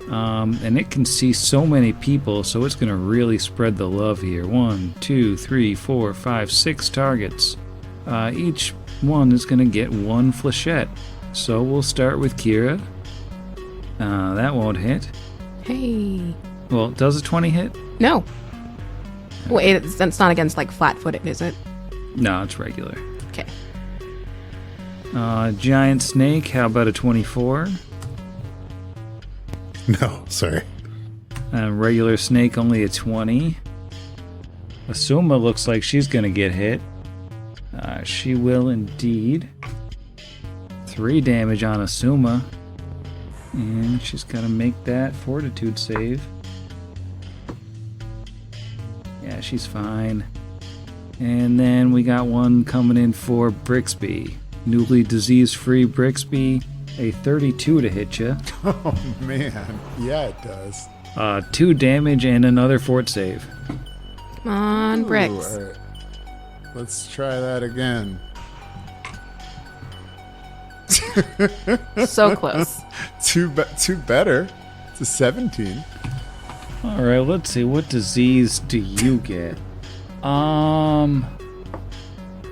And it can see so many people, so it's going to really spread the love here. 1, 2, 3, 4, 5, 6 targets. Each one is going to get one flechette. So we'll start with Kira. That won't hit. Hey. Well, does a 20 hit? No. Wait, it's not against, flat-footed, is it? No, it's regular. Okay. Giant snake, how about a 24? No, sorry. Regular snake, only a 20. Asuma looks like she's going to get hit. She will indeed. 3 damage on Asuma. And she's got to make that fortitude save. Yeah, she's fine. And then we got one coming in for Brixby. Newly disease-free Brixby. A 32 to hit you. Oh, man. Yeah, it does. 2 damage and another fort save. Come on, Bricks. Ooh, all right. Let's try that again. So close. Two better. It's a 17. All right, let's see. What disease do you get?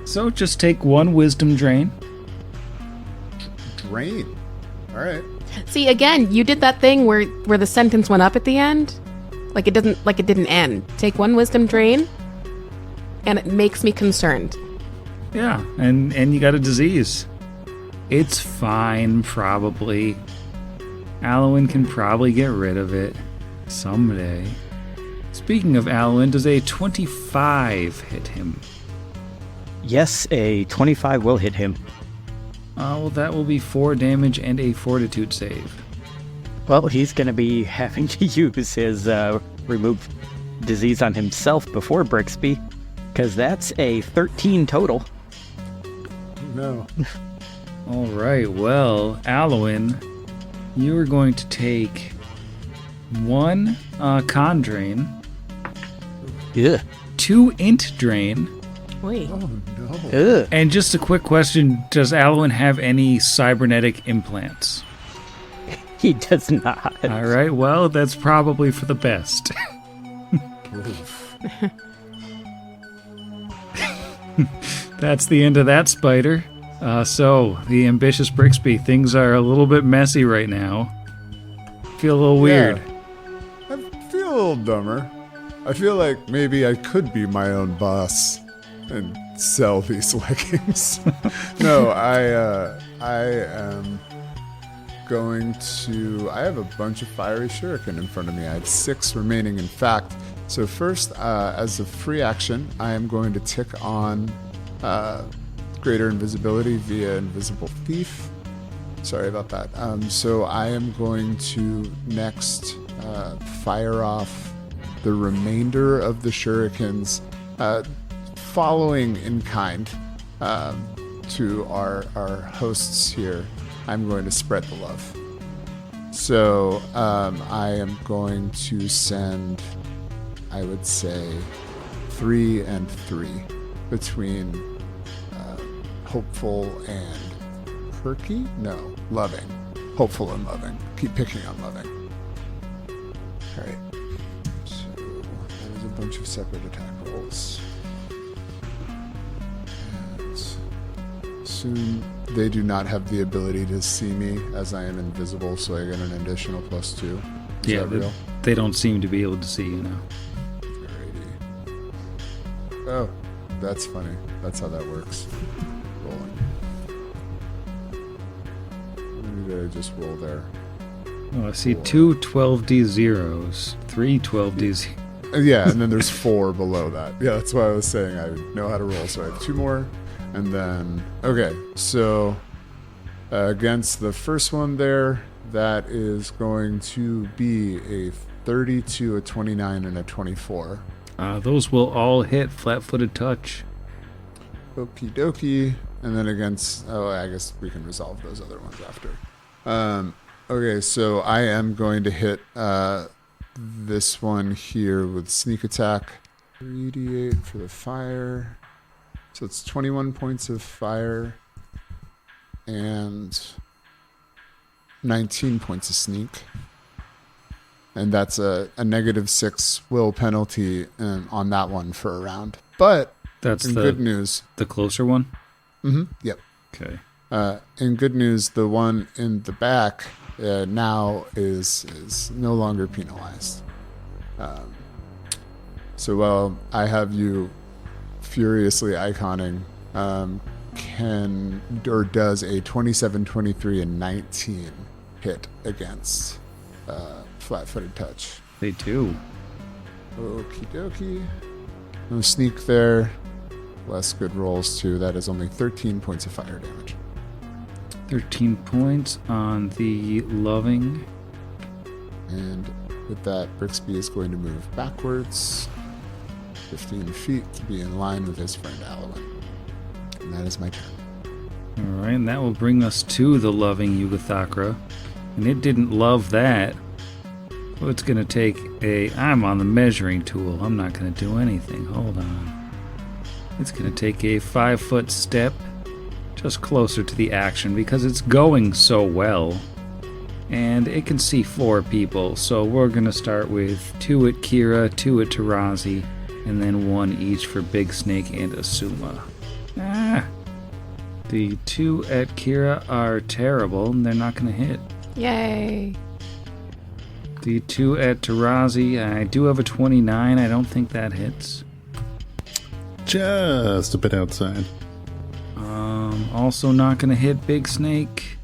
So just take 1 wisdom drain. Drain. All right. See, again, you did that thing where the sentence went up at the end. It didn't end. Take 1 wisdom drain. and it makes me concerned. Yeah, and you got a disease. It's fine, probably. Alwyn can probably get rid of it someday. Speaking of Alwyn, does a 25 hit him? Yes, a 25 will hit him. Well, that will be 4 damage and a fortitude save. Well, he's going to be having to use his remove disease on himself before Brixby, because that's a 13 total. No. All right, well, Alwyn, you are going to take 1 con drain, Yeah. 2 int drain, Wait. Oh, no. and just a quick question, does Alwyn have any cybernetic implants? He does not. All right, well, that's probably for the best. Oof. That's the end of that spider. So, the ambitious Brixby, things are a little bit messy right now. Feel a little weird. Yeah. I feel a little dumber. I feel like maybe I could be my own boss and sell these leggings. No, I am going to... I have a bunch of fiery shuriken in front of me. I have 6 remaining, in fact. So first, as a free action, I am going to tick on greater invisibility via Invisible Thief. Sorry about that. So I am going to next fire off the remainder of the shurikens, following in kind to our hosts here. I'm going to spread the love. So I am going to send, I would say, 3 and 3 between hopeful and perky? No, loving. Hopeful and loving. Keep picking on loving. Alright. So that is a bunch of separate attack rolls. And soon they do not have the ability to see me as I am invisible, so I get an additional +2. Is that real? They don't seem to be able to see you now. Alrighty. Oh, that's funny. That's how that works. Rolling. Maybe did I just roll there? Oh, I see 2 12D zeros, 3 12D zeros. Yeah, and then there's 4 below that. Yeah, that's why I was saying I know how to roll. So I have 2 more, and then... Okay, so against the first one there, that is going to be a 32, a 29, and a 24. Those will all hit flat-footed touch. Okie dokie. And then against... Oh, I guess we can resolve those other ones after. Okay, so I am going to hit this one here with sneak attack. 3d8 for the fire. So it's 21 points of fire and 19 points of sneak. And that's a -6 will penalty on that one for a round. But That's in the good news... the closer one? Yep. Okay. In good news, the one in the back now is no longer penalized. So while I have you furiously iconing, does a 27, 23, and 19 hit against flat-footed touch? They do. Okie dokie. No sneak there. Less good rolls too. That is only 13 points of fire damage. 13 points on the loving. And with that, Brixby is going to move backwards 15 feet to be in line with his friend Alwyn. And that is my turn. All right, and that will bring us to the loving Yugathakra. And it didn't love that. So it's going to take I'm on the measuring tool. I'm not going to do anything. Hold on. It's going to take a 5-foot step just closer to the action because it's going so well. And it can see 4 people. So we're going to start with 2 at Kira, 2 at Tarazi, and then 1 each for Big Snake and Asuma. The 2 at Kira are terrible, and they're not going to hit. Yay. The 2 at Tarazi, I do have a 29. I don't think that hits. just a bit outside. Also not going to hit Big Snake.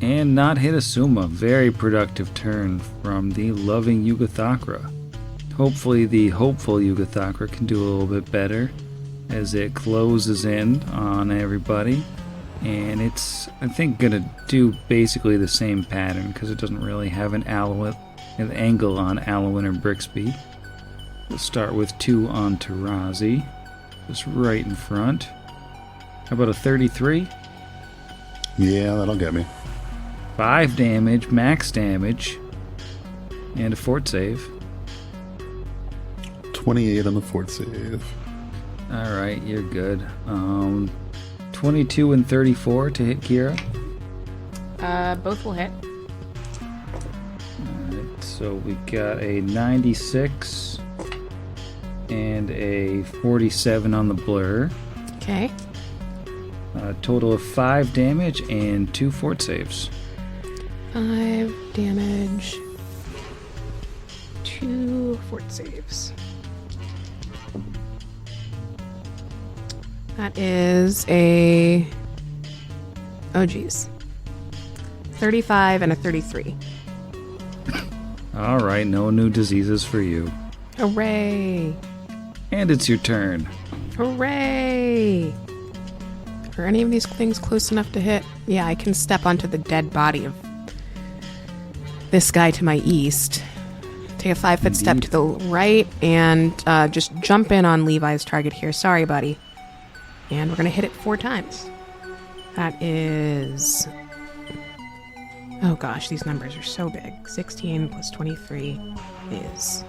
And not hit Asuma. Very productive turn from the loving Yugathakra. Hopefully the hopeful Yugathakra can do a little bit better as it closes in on everybody. And it's, I think, going to do basically the same pattern because it doesn't really have an angle on Alwyn or Brixby. We'll start with 2 on Tarazi. Just right in front. How about a 33? Yeah, that'll get me. 5 damage, max damage, and a fort save. 28 on the fort save. Alright, you're good. 22 and 34 to hit Kira. Both will hit. Alright, so we got a 96 and a 47 on the blur. Okay. A total of 5 damage and 2 fort saves. 5 damage. 2 fort saves. That is a... Oh, geez. 35 and a 33. Alright, no new diseases for you. Hooray! And it's your turn. Hooray! Are any of these things close enough to hit? Yeah, I can step onto the dead body of this guy to my east. Take a 5-foot step to the right and just jump in on Levi's target here. Sorry, buddy. And we're going to hit it 4 times. That is... Oh gosh, these numbers are so big. 16 plus 23 is...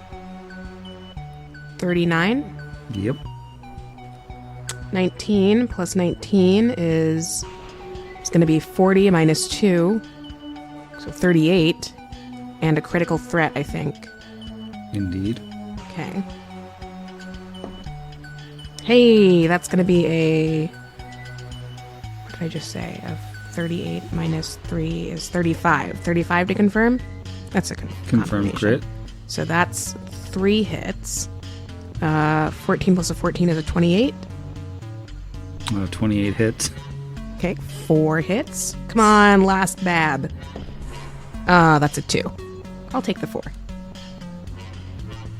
39. Yep. 19 plus 19 is... It's going to be 40 minus 2. So 38. And a critical threat, I think. Indeed. Okay. Hey, that's going to be a... What did I just say? A 38 minus 3 is 35. 35 to confirm? That's a Confirm confirmation. crit. So that's 3 hits. 14 plus a 14 is a 28. 28 hits. Okay, 4 hits. Come on, last bab. That's a 2. I'll take the 4.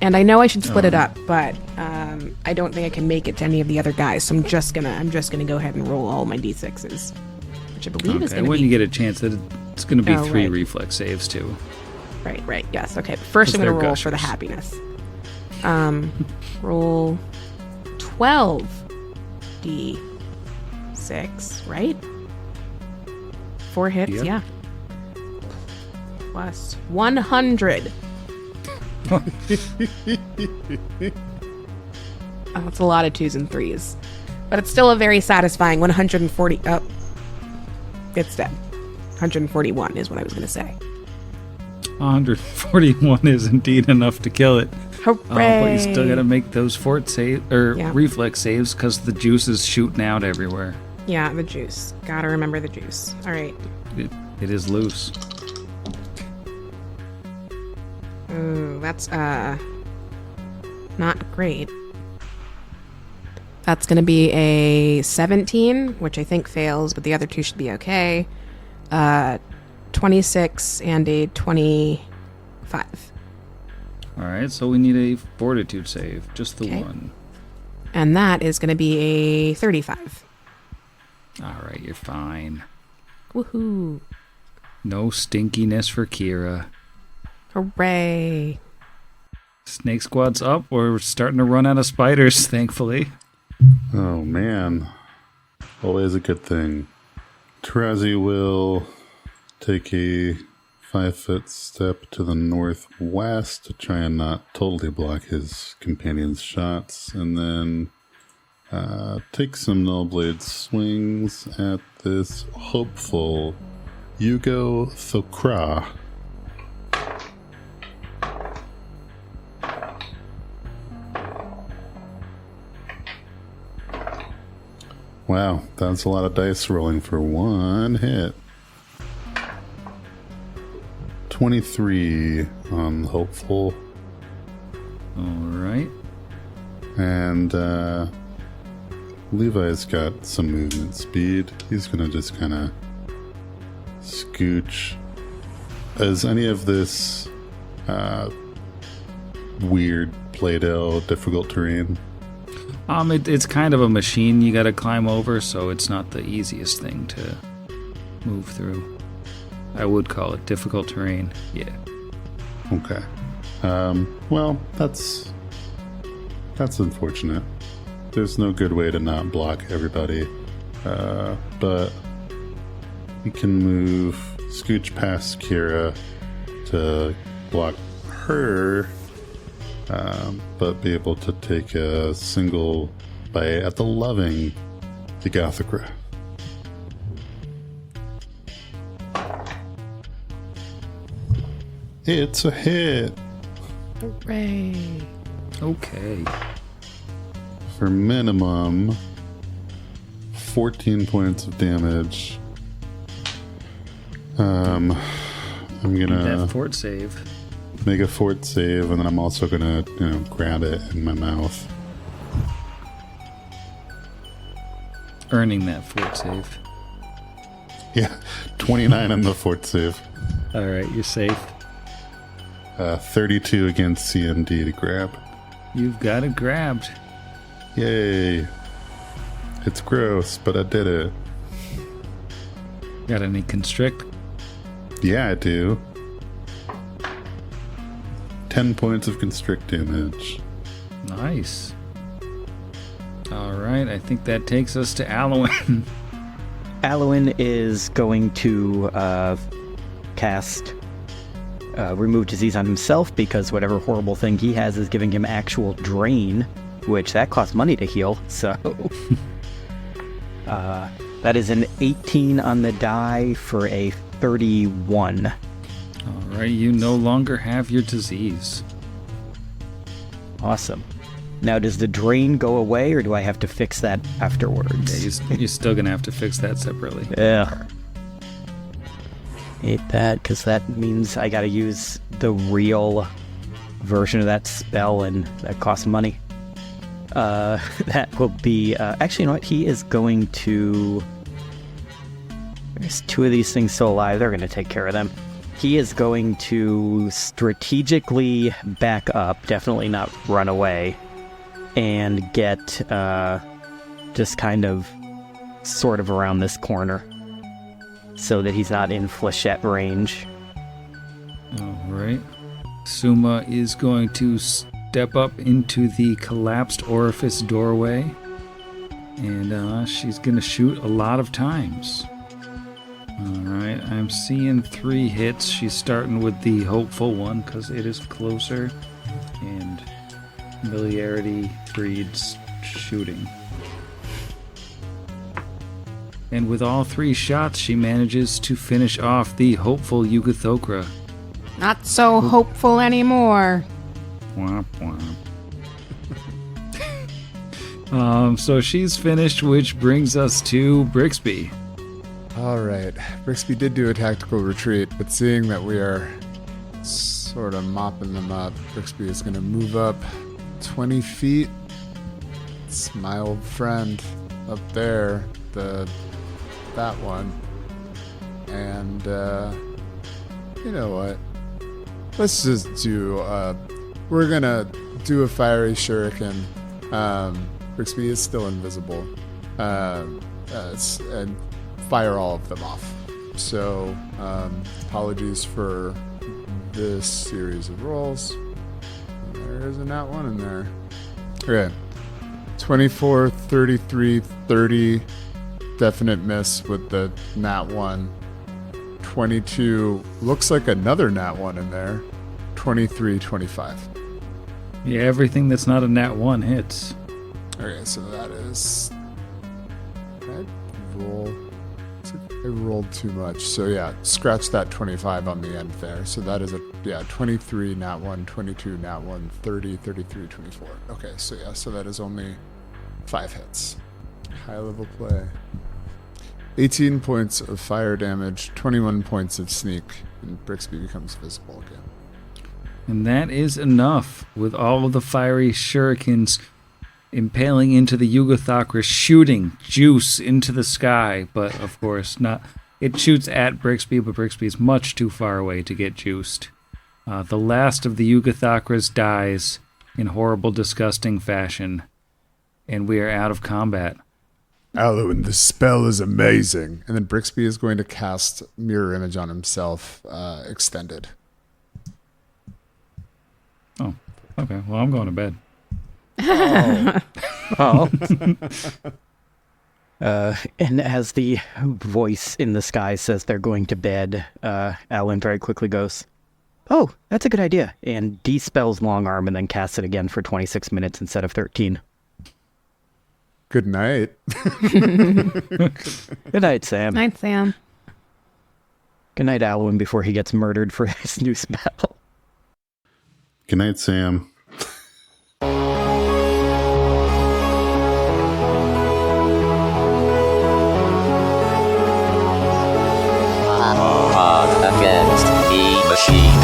And I know I should split it up, but I don't think I can make it to any of the other guys. So I'm just gonna go ahead and roll all my d6s, which I believe is Okay, gonna when be you get a chance, it's going to be Oh, 3 right. reflex saves too. right. Yes. Okay. First, I'm Because gonna they're roll for the gushers. happiness. Roll 12 d6. Right. 4 hits. Yep. Yeah. Plus 100. Oh, it's a lot of 2s and 3s. But it's still a very satisfying 140. Oh, it's dead. 141 is what I was going to say. 141 is indeed enough to kill it. Hooray! But you still got to make those Yeah. reflex saves because the juice is shooting out everywhere. Yeah, the juice. Gotta remember the juice. All right. It is loose. Ooh, that's not great. That's gonna be a 17, which I think fails, but the other 2 should be okay. 26 and a 25. All right, so we need a fortitude save, just the Okay. one. And that is gonna be a 35. All right, you're fine. Woohoo! No stinkiness for Kira. Hooray! Snake squad's up. We're starting to run out of spiders, thankfully. Oh, man. Always a good thing. Tarazi will take a 5-foot step to the northwest to try and not totally block his companion's shots, and then take some null blade swings at this hopeful Yugathakra. Wow, that's a lot of dice rolling for one hit. 23 on hopeful. All right. And Levi's got some movement speed. He's gonna just kind of scooch. Is any of this weird Playdale difficult terrain? It's kind of a machine you got to climb over, so it's not the easiest thing to move through. I would call it difficult terrain. Yeah. Okay. Well, that's unfortunate. There's no good way to not block everybody. But we can move, scooch past Kira to block her, but be able to take a single bite at the loving the Gothicra. It's a hit. Hooray. Okay. For minimum 14 points of damage. I'm gonna That fort save. make a fort save, and then I'm also gonna, grab it in my mouth. Earning that fort save. Yeah, 29 on the fort save. All right, you're safe. 32 against CMD to grab. You've got it grabbed. Yay! It's gross, but I did it. Got any constrict? Yeah, I do. 10 points of constrict damage. Nice. All right, I think that takes us to Alwyn. Alwyn is going to cast Remove Disease on himself because whatever horrible thing he has is giving him actual drain, which that costs money to heal, so... that is an 18 on the die for a 31. All right, you no longer have your disease. Awesome. Now, does the drain go away, or do I have to fix that afterwards? Yeah, you're still going to have to fix that separately. Yeah. Hate that, because that means I gotta use the real version of that spell, and that costs money. That will be... actually, you know what? He is going to... There's two of these things still alive. They're going to take care of them. He is going to strategically back up, definitely not run away, and get just kind of sort of around this corner so that he's not in flechette range. All right. Suma is going to step up into the collapsed orifice doorway, and she's going to shoot a lot of times. All right, I'm seeing 3 hits. She's starting with the hopeful one because it is closer, and familiarity breeds shooting. And with all 3 shots, she manages to finish off the hopeful Yugothokra. Not so hopeful anymore. Womp womp. So she's finished, which brings us to Brixby. All right. Brixby did do a tactical retreat, but seeing that we are sort of mopping them up, Brixby is going to move up 20 feet. It's my old friend up there, that one. And, you know what? Let's just do, we're going to do a fiery shuriken. Brixby is still invisible. And fire all of them off. So, apologies for this series of rolls. There isn't that one in there. Okay. 24, 33, 30. Definite miss with the nat 1. 22. Looks like another nat 1 in there. 23, 25. Yeah, everything that's not a nat 1 hits. Okay, so that is... I rolled too much. So yeah, scratch that 25 on the end there. So that is 23 nat 1, 22 nat 1, 30, 33, 24. Okay, so yeah, so that is only 5 hits. High level play. 18 points of fire damage, 21 points of sneak, and Brixby becomes visible again. And that is enough. With all of the fiery shurikens impaling into the Yugothocris, shooting juice into the sky, but of course not. It shoots at Brixby, but Brixby is much too far away to get juiced. The last of the Yugothocris dies in horrible, disgusting fashion, and we are out of combat. Alwyn, the spell is amazing. And then Brixby is going to cast Mirror Image on himself, extended. Oh, okay. Well, I'm going to bed. Oh. And as the voice in the sky says they're going to bed, Alan very quickly goes, "Oh, that's a good idea," and de-spells Long Arm and then casts it again for 26 minutes instead of 13. Good night. Good night, Sam. Night, Sam. Good night, Alwyn, before he gets murdered for his new spell. Good night, Sam. Pod against the machine.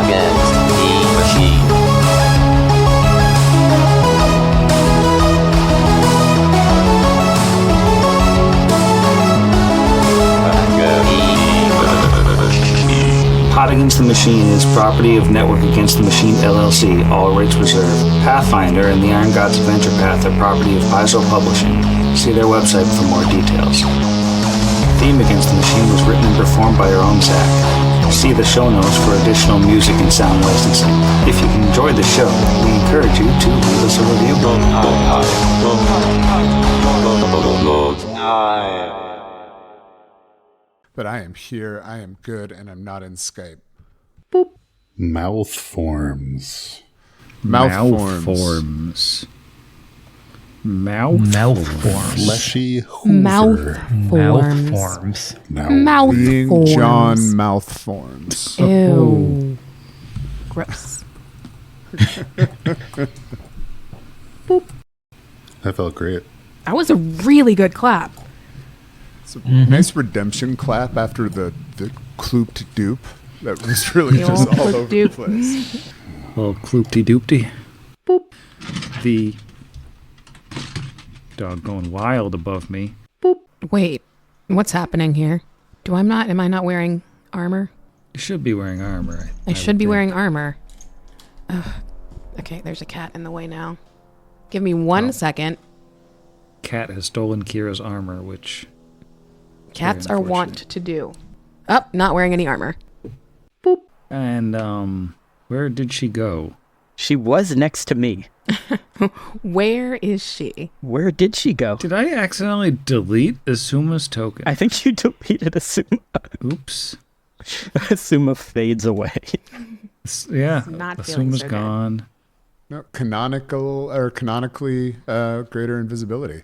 Against the machine. Pod Against the Machine is property of Network Against the Machine LLC, all rights reserved. Pathfinder and the Iron Gods Adventure Path are property of Paizo Publishing. See their website for more details. Theme Against the Machine was written and performed by our own Zach. See the show notes for additional music and sound licensing. If you enjoyed the show, we encourage you to leave us a review. But I am here, I am good, and I'm not in Skype. Mouth forms. Mouth forms. Mouth forms. Fleshy Mouth hoover. Mouth forms. forms. Mouth Being forms. John Mouth Forms. Ew. Gross. That felt great. That was a really good clap. It's a nice redemption clap after the klooped dupe. That was really The just old all klooped over dupe. the place. Little kloopty-doopty. Boop. The dog going wild above me. Wait, what's happening here? Am I not wearing armor? You should be wearing armor. I should would be think. wearing armor. Ugh. Okay, there's a cat in the way now. Give me 1 second. Cat has stolen Kira's armor, which... Cats are unfortunate. wont to do. Not wearing any armor. And, where did she go? She was next to me. Where is she? Where did she go? Did I accidentally delete Asuma's token? I think you deleted Asuma. Oops. Asuma fades away. Yeah, Not feeling Asuma's so good. gone. No, canonically greater invisibility,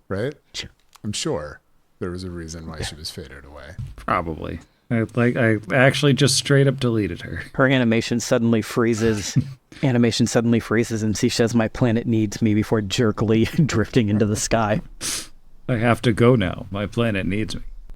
right? Sure. I'm sure there was a reason why she was faded away. Probably. I actually just straight up deleted her. Her animation suddenly freezes. And she says, "My planet needs me," before jerkily drifting into the sky. I have to go now. My planet needs me.